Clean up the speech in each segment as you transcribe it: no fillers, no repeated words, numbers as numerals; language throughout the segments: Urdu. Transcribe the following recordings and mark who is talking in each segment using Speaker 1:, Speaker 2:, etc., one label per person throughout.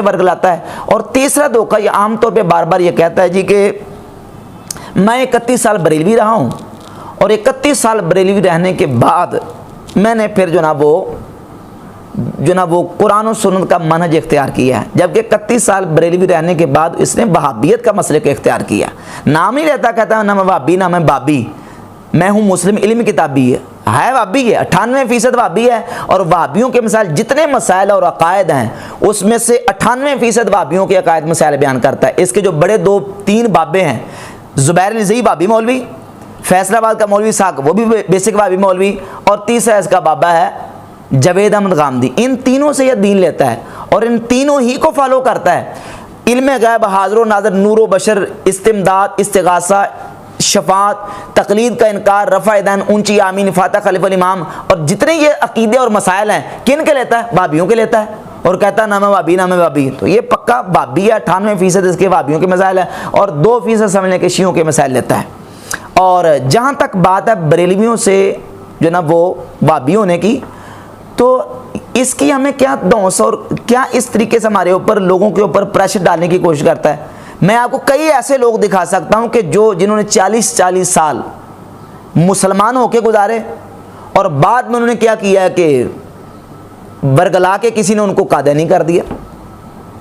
Speaker 1: ورگ لاتا ہے۔ اور تیسرا دھوکہ یہ عام طور پہ بار بار یہ کہتا ہے جی کہ میں 31 سال بریلوی رہا ہوں اور 31 سال بریلوی رہنے کے بعد میں نے پھر جناب وہ قرآن و سنت کا منہج اختیار کیا ہے، جبکہ 31 سال بریلوی رہنے کے بعد اس نے وہابیت کا مسلک اختیار کیا۔ نام ہی لیتا کہتا ہے نہ میں وہابی نہ میں بابی، میں ہوں مسلم علم کتابی ہے وہابی ہے، 98% وہابی ہے۔ اور وہابیوں کے مسائل جتنے مسائل اور عقائد ہیں اس میں سے 98% وہابیوں کے عقائد مسائل بیان کرتا ہے۔ اس کے جو بڑے 2-3 بابے ہیں، زبیر الزئی بابی مولوی، فیصل آباد کا مولوی ساق وہ بھی بیسک وہابی مولوی، اور تیسرا اس کا بابا ہے جاوید احمد غامدی۔ ان تینوں سے یہ دین لیتا ہے اور ان تینوں ہی کو فالو کرتا ہے۔ علم غیب، حاضر و ناظر، نور و بشر، استمداد، استغاثہ، شفاعت، تقلید کا انکار، رفع دین، اونچی آمین، فاتح خلیف الامام، اور جتنے یہ عقیدے اور مسائل ہیں کن کے لیتا ہے؟ وہابیوں کے لیتا ہے، اور کہتا ہے نہ میں وہابی نہ میں وہابی۔ تو یہ پکا وہابی ہے، 98% اس کے وہابیوں کے مسائل ہیں اور 2% سمجھنے کے شیعوں کے مسائل لیتا ہے۔ اور جہاں تک بات ہے بریلویوں سے جناب وہ وہابی ہونے کی، تو اس کی ہمیں کیا دونس اور کیا اس طریقے سے ہمارے اوپر لوگوں کے اوپر پریشر ڈالنے کی کوشش کرتا ہے۔ میں آپ کو کئی ایسے لوگ دکھا سکتا ہوں کہ جنہوں نے 40 سال مسلمان ہو کے گزارے اور بعد میں انہوں نے کیا کیا ہے کہ برگلا کے کسی نے ان کو قادیانی کر دیا،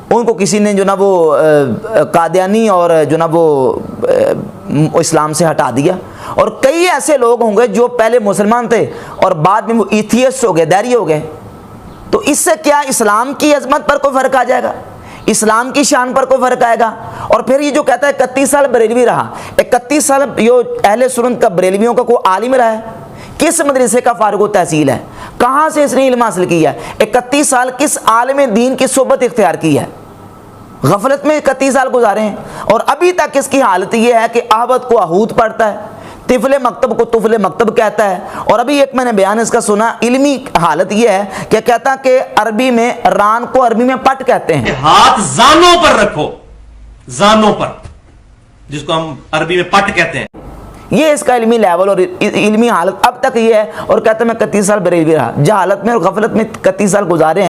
Speaker 1: ان کو کسی نے وہ قادیانی اور وہ اسلام سے ہٹا دیا۔ اور کئی ایسے لوگ ہوں گے جو پہلے مسلمان تھے اور بعد میں وہ ایتھیسٹ ہو گئے، دیری ہو گئے۔ تو اس سے کیا اسلام کی عظمت پر کوئی فرق آ جائے گا؟ اسلام کی شان پر کوئی فرق آئے گا؟ اور پھر یہ جو کہتا ہے 31 سال بریلوی رہا، 31 سال اہل سنت کا بریلویوں کا کوئی عالم رہا ہے؟ کس مدرسے کا فارغ و تحصیل ہے؟ کہاں سے اس نے علم حاصل کیا ہے؟ 31 سال کس عالم دین کی صحبت اختیار کی ہے؟ غفلت میں 31 سال گزارے ہیں، اور ابھی تک اس کی حالت یہ ہے کہ احبت کو احوت پڑھتا ہے، طفل مکتب کو طفل مکتب کہتا ہے۔ اور ابھی ایک میں نے بیان اس کا سنا، علمی حالت یہ ہے کہ کہتا کہ عربی میں ران کو عربی میں پٹ کہتے ہیں۔
Speaker 2: ہاتھ زانوں پر رکھو، زانوں پر، جس کو ہم عربی میں پٹ کہتے ہیں۔
Speaker 1: یہ اس کا علمی لیول اور علمی حالت اب تک یہ ہے، اور کہتا ہے میں 31 سال بریلوی رہا، جہالت میں اور غفلت میں 31 سال گزارے ہیں۔